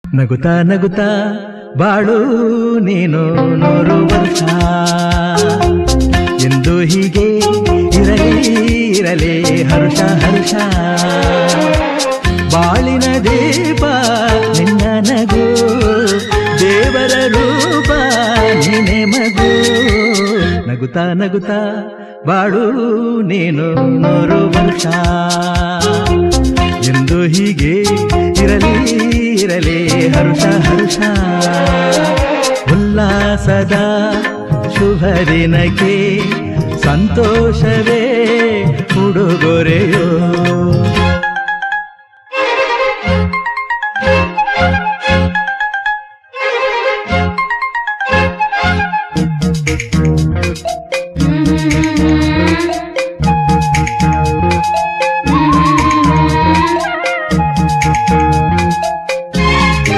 ನಗುತ್ತಾ ನಗುತ್ತಾ ಬಾಳು ನೀನು 100 ವರ್ಷ ಎಂದು ಹೀಗೆ ಇರಲಿ ಇರಲಿ ಹರ್ಷ ಹರ್ಷ ಬಾಳಿನ ದೀಪ ನಿನ್ನ ನಗು ದೇವರ ರೂಪ ನೀನೆ ಮಗು ನಗುತ್ತಾ ನಗುತ್ತಾ ಬಾಳು ನೀನು 100 ವರ್ಷ ಎಂದು ಹೀಗೆ ಇರಲಿ ಇರಲಿ ಹರ್ಷ ಹರ್ಷ ಉಲ್ಲಾಸದ ಶುಭ ದಿನಕ್ಕೆ ಸಂತೋಷವೇ ಉಡುಗೊರೆಯೋ